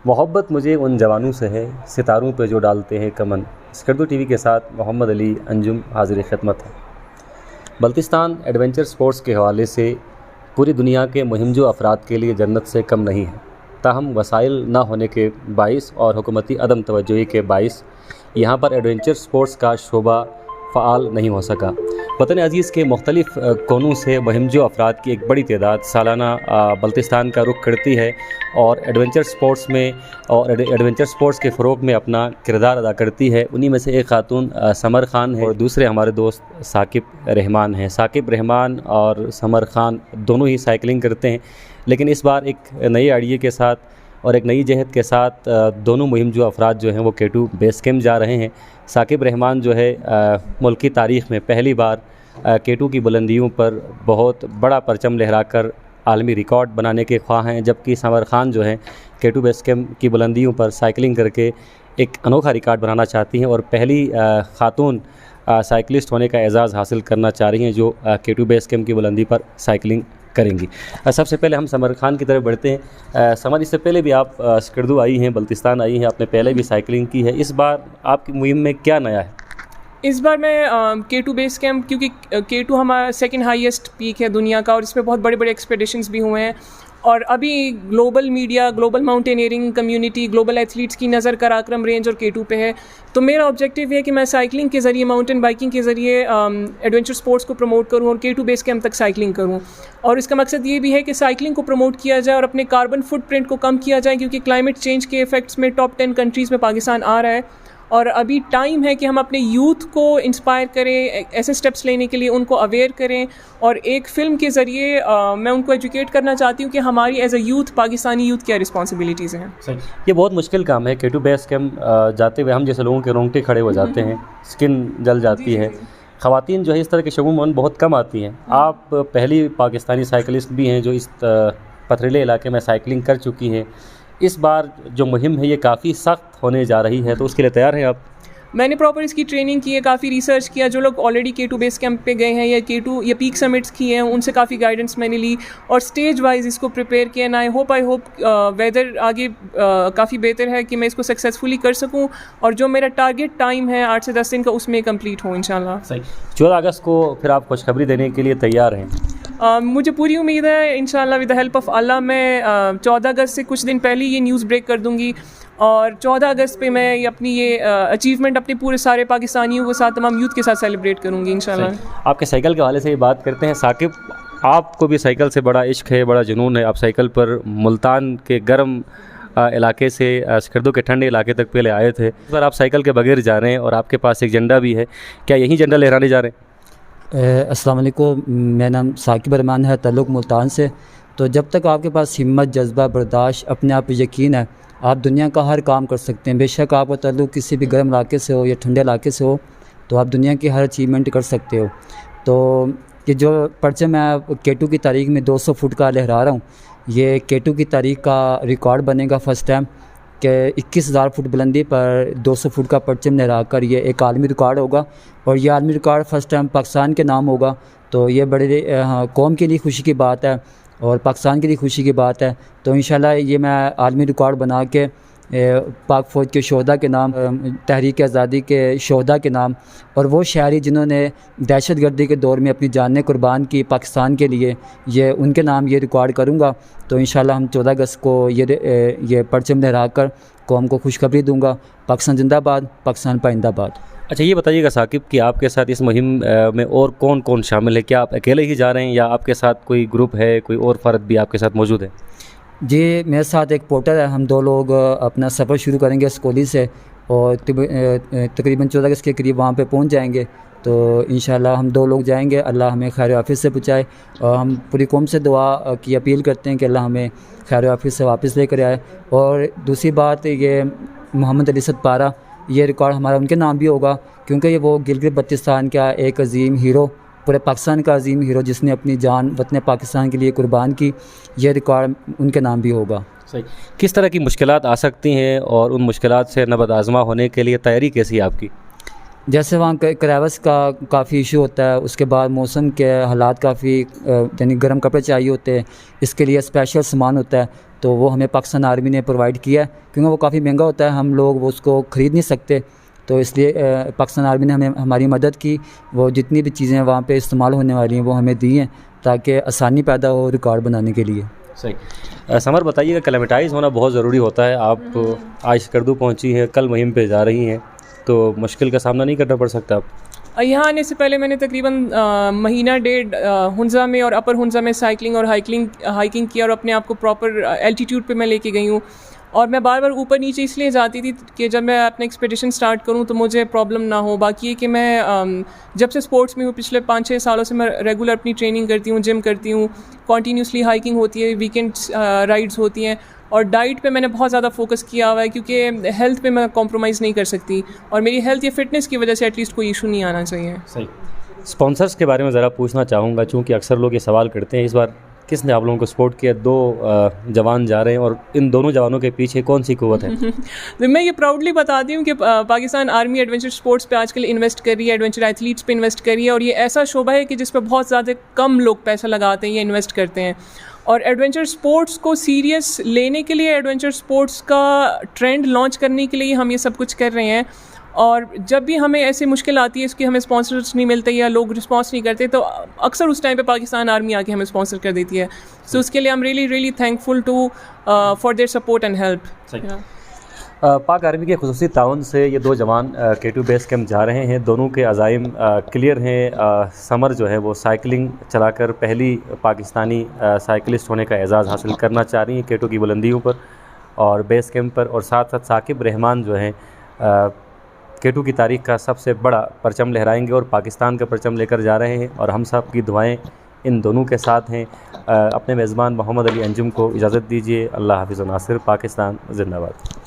मोहब्बत मुझे उन जवानों से है सितारों पे जो डालते हैं कमन। स्कर्दू टीवी के साथ मोहम्मद अली अंजुम हाजिर खिदमत है। बल्तिस्तान एडवेंचर स्पोर्ट्स के हवाले से पूरी दुनिया के मुहिमजो अफराद के लिए जन्नत से कम नहीं है। ताहम वसाइल ना होने के बाइस और हुकूमती अदम तवज्जोही के बाइस यहाँ पर एडवेंचर स्पोर्ट्स का शोबा फ़ाल नहीं हो सका। वतन अज़ीज़ के मुख्तलिफ़ कोनों से मुहिमजो अफराद की एक बड़ी तादाद सालाना बल्तिस्तान का रुख करती है और एडवेंचर स्पोर्ट्स में और एडवेंचर स्पोर्ट्स के फ़रोग़ में अपना किरदार अदा करती है। उन्हीं में से एक खातून समर ख़ान है और दूसरे हमारे दोस्त साकिब रहमान हैं। साकिब रहमान और समर ख़ान दोनों ही साइकिलिंग करते हैं, लेकिन इस बार एक नई आइडिया के साथ और एक नई जहद के साथ दोनों मुहिमजो अफराद जो हैं वो K2 बेस कैंप जा रहे हैं। साकिब रहमान जो है मुल्क की तारीख़ में पहली बार K2 की बुलंदियों पर बहुत बड़ा परचम लहराकर आलमी रिकॉर्ड बनाने के ख्वाह हैं, जबकि समर ख़ान जो हैं K2 बेस कैंप की बुलंदियों पर साइकिलिंग करके एक अनोखा रिकॉर्ड बनाना चाहती हैं और पहली ख़ातून साइकिलिस्ट होने का एज़ाज़ हासिल करना चाह रही हैं जो K2 बेस कैंप की बुलंदी पर साइकिलिंग करेंगी। सबसे पहले हम समर ख़ान की तरफ बढ़ते हैं। समर, इससे पहले भी आप स्कर्दू आई हैं, बल्तिस्तान आई हैं, आपने पहले भी साइकिलिंग की है। इस बार आपकी मुहिम में क्या नया है? इस बार मैं K2 बेस कैंप, क्योंकि K2 हमारा सेकंड हाईएस्ट पीक है दुनिया का और इसमें बहुत बड़े बड़े एक्सपेडिशंस भी हुए हैं और अभी global media, global mountaineering community, global athletes की नज़र कराक्रम रेंज और K2 पे है। तो मेरा ऑब्जेक्टिव है कि मैं साइकिलिंग के ज़रिए, माउंटेन बाइकिंग के ज़रिए एडवेंचर स्पोर्ट्स को प्रमोट करूं और K2 बेस कैंप तक साइकिलिंग करूं। और इसका मकसद ये भी है कि साइकिलिंग को प्रमोट किया जाए और अपने कार्बन फुटप्रिंट को कम किया जाए, क्योंकि क्लाइमेट चेंज के इफ़ेक्ट्स में टॉप 10 कंट्रीज़ में पाकिस्तान आ रहा है और अभी टाइम है कि हम अपने यूथ को इंस्पायर करें, ऐसे स्टेप्स लेने के लिए उनको अवेयर करें। और एक फ़िल्म के ज़रिए मैं उनको एजुकेट करना चाहती हूँ कि हमारी as a youth, Pakistani youth क्या रिस्पॉन्सिबिलिटीज़ हैं। सही, ये बहुत मुश्किल काम है। K2 बेस कैंप जाते हुए हम जैसे लोगों के रोंगटे खड़े हो जाते हैं, स्किन जल जाती है। ख़वातीन जो है इस तरह के शगुन बहुत कम आती हैं। आप पहली पाकिस्तानी साइकिलिस्ट भी हैं जो इस पथरीले इलाके में साइकिलिंग कर चुकी हैं। इस बार जो मुहिम है ये काफ़ी सख्त होने जा रही है, तो उसके लिए तैयार हैं आप? मैंने प्रॉपर इसकी ट्रेनिंग की है, काफ़ी रिसर्च किया। जो लोग ऑलरेडी K2 बेस कैंप पे गए हैं या K2 या पीक समिट्स किए हैं उनसे काफ़ी गाइडेंस मैंने ली और स्टेज वाइज इसको प्रिपेयर किया। एंड आई होप वेदर आगे काफ़ी बेहतर है कि मैं इसको सक्सेसफुली कर सकूं और जो मेरा टारगेट टाइम है 8 से 10 दिन का उसमें कंप्लीट हो इंशाल्लाह। सही, 14 अगस्त को फिर आप खुशखबरी देने के लिए तैयार हैं? मुझे पूरी उम्मीद है इंशाल्लाह विद द हेल्प ऑफ अल्लाह। मैं 14 अगस्त से कुछ दिन पहले ये न्यूज़ ब्रेक कर दूंगी और 14 अगस्त पे मैं अपनी ये अचीवमेंट अपने पूरे सारे पाकिस्तानियों के साथ, तमाम यूथ के साथ सेलिब्रेट करूंगी इंशाल्लाह। आपके साइकिल के हवाले से ये बात करते हैं। साकिब, आपको भी साइकिल से बड़ा इश्क है, बड़ा जुनून है। आप साइकिल पर मुल्तान के गर्म इलाके से स्कर्दू के ठंडे इलाके तक पहले आए थे। इस बार आप साइकिल के बगैर जा रहे हैं और आपके पास एक झंडा भी है, क्या यही झंडा लहराने जा रहे हैं? अस्सलाम वालेकुम, मेरा नाम साकिब रहमान है, ताल्लुक़ मुल्तान से। तो जब तक आपके पास हिम्मत, जज्बा, बर्दाश्त, अपने आप पर यकीन है, आप दुनिया का हर काम कर सकते हैं। बेशक आपका ताल्लुक़ किसी भी गर्म इलाके से हो या ठंडे इलाके से हो, तो आप दुनिया की हर अचीवमेंट कर सकते हो। तो ये जो परचम मैं K2 की तारीख़ में 200 फुट का लहरा रहा हूँ, ये K2 की तारीख़ का रिकॉर्ड बनेगा फ़र्स्ट टाइम कि 21,000 फुट बुलंदी पर 200 फुट का परचम लहरा कर ये एक आलमी रिकॉर्ड होगा और ये आलमी रिकॉर्ड फ़र्स्ट टाइम पाकिस्तान के नाम होगा। तो ये बड़े कौम के लिए खुशी की बात है और पाकिस्तान के लिए खुशी की बात है। तो इंशाल्लाह ये मैं आलमी रिकॉर्ड बना के पाक फ़ौज के शोहदा के नाम, तहरीक आज़ादी के शोहदा के नाम और वो शहरी जिन्होंने दहशतगर्दी के दौर में अपनी जानें कुर्बान की पाकिस्तान के लिए, ये उनके नाम ये रिकॉर्ड करूँगा। तो इंशाल्लाह हम 14 अगस्त को ये परचम लहरा कर कौम को खुशखबरी दूँगा। पाकिस्तान जिंदाबाद, पाकिस्तान पाइंदाबाद। अच्छा, ये बताइएगा साकिब कि आपके साथ इस मुहिम में और कौन कौन शामिल है? क्या आप अकेले ही जा रहे हैं या आपके साथ कोई ग्रुप है, कोई और फ़र्द भी आपके साथ मौजूद है? जी, मेरे साथ एक पोर्टर है। हम 2 लोग अपना सफ़र शुरू करेंगे स्कूली से और तकरीबन 14 अगस्त के करीब वहाँ पे पहुँच जाएंगे। तो इंशाल्लाह हम 2 लोग जाएंगे। अल्लाह हमें खैर वाफिस से पहुँचाए और हम पूरी कौम से दुआ की अपील करते हैं कि अल्लाह हमें खैर वाफिस से वापस लेकर आए। और दूसरी बात, ये मोहम्मद अली सतपारा, ये रिकॉर्ड हमारा उनके नाम भी होगा क्योंकि ये वो गिलगित बल्तिस्तान का एक अजीम हीरो, पूरे पाकिस्तान का अजीम हीरो जिसने अपनी जान वतन पाकिस्तान के लिए कुर्बान की, ये रिकॉर्ड उनके नाम भी होगा। सही, किस तरह की मुश्किलात आ सकती हैं और उन मुश्किलात से नबद आज़मा होने के लिए तैयारी कैसी है आपकी? जैसे वहाँ क्रेविस का काफ़ी इशू होता है, उसके बाद मौसम के हालात काफ़ी यानी गर्म कपड़े चाहिए होते हैं, इसके लिए स्पेशल सामान होता है। तो वो हमें पाकिस्तान आर्मी ने प्रोवाइड किया है, क्योंकि वो काफ़ी महंगा होता है, हम लोग उसको ख़रीद नहीं सकते। तो इसलिए पाकिस्तान आर्मी ने हमें हमारी मदद की, वो जितनी भी चीज़ें वहाँ पे इस्तेमाल होने वाली हैं वो हमें दी हैं ताकि आसानी पैदा हो रिकॉर्ड बनाने के लिए। सही। समर बताइएगा, क्लेमेटाइज होना बहुत ज़रूरी होता है। आप आज स्कर्दू पहुंची हैं, कल मुहिम पे जा रही हैं, तो मुश्किल का सामना नहीं करना पड़ सकता आप? यहाँ आने से पहले मैंने तकरीबन महीना डेढ़ हुंज़ा में और अपर हुंज़ा में साइकिलिंग और हाइकिंग किया और अपने आप को प्रॉपर एल्टीट्यूड पे मैं लेके गई हूँ। और मैं बार बार ऊपर नीचे इसलिए जाती थी कि जब मैं अपना एक्सपेडिशन स्टार्ट करूं तो मुझे प्रॉब्लम ना हो। बाकी ये कि मैं जब से स्पोर्ट्स में हूँ, पिछले 5-6 सालों से मैं रेगुलर अपनी ट्रेनिंग करती हूँ, जिम करती हूँ, कॉन्टीन्यूसली हाइकिंग होती है, वीकेंड्स राइड्स होती हैं, और डाइट पे मैंने बहुत ज़्यादा फोकस किया हुआ है क्योंकि हेल्थ पे मैं कॉम्प्रोमाइज़ नहीं कर सकती और मेरी हेल्थ या फिटनेस की वजह से एटलीस्ट कोई इशू नहीं आना चाहिए। सही। स्पॉन्सर्स के बारे में ज़रा पूछना चाहूँगा, चूँकि अक्सर लोग ये सवाल करते हैं, इस बार किसने आप लोगों को सपोर्ट किया? 2 जवान जा रहे हैं और इन दोनों जवानों के पीछे कौन सी कुव्वत है? तो मैं ये प्राउडली बताती हूँ कि पाकिस्तान आर्मी एडवेंचर स्पोर्ट्स पे आजकल इन्वेस्ट कर रही है, एडवेंचर एथलीट्स पे इन्वेस्ट कर रही है, और ये ऐसा शोबा है कि जिस पे बहुत ज़्यादा कम लोग पैसा लगाते हैं या इन्वेस्ट करते हैं। और एडवेंचर स्पोर्ट्स को सीरियस लेने के लिए, एडवेंचर स्पोर्ट्स का ट्रेंड लॉन्च करने के लिए हम ये सब कुछ कर रहे हैं। और जब भी हमें ऐसी मुश्किल आती है इसकी, हमें स्पॉन्सर्स नहीं मिलते या लोग रिस्पॉन्स नहीं करते, तो अक्सर उस टाइम पे पाकिस्तान आर्मी आके हमें स्पॉन्सर कर देती है। सो उसके लिए I am really thankful to for their support and help. Pak army के खुसूसी ताउन से ये 2 जवान K2 बेस कैंप जा रहे हैं। दोनों के अज़ाइम क्लियर हैं। समर जो है वो साइकिलिंग चलाकर पहली पाकिस्तानी साइकिलिस्ट होने का एजाज़ हासिल करना चाह रही हैं K2 की बुलंदियों पर और बेस कैंप पर, और साथ साथ साकिब रहमान जो हैं K2 की तारीख़ का सबसे बड़ा परचम लहराएंगे और पाकिस्तान का परचम लेकर जा रहे हैं। और हम सब की दुआएं इन दोनों के साथ हैं। अपने मेज़बान मोहम्मद अली अंजुम को इजाज़त दीजिए। अल्लाह हाफ़िज़ व नासिर। पाकिस्तान ज़िंदाबाद।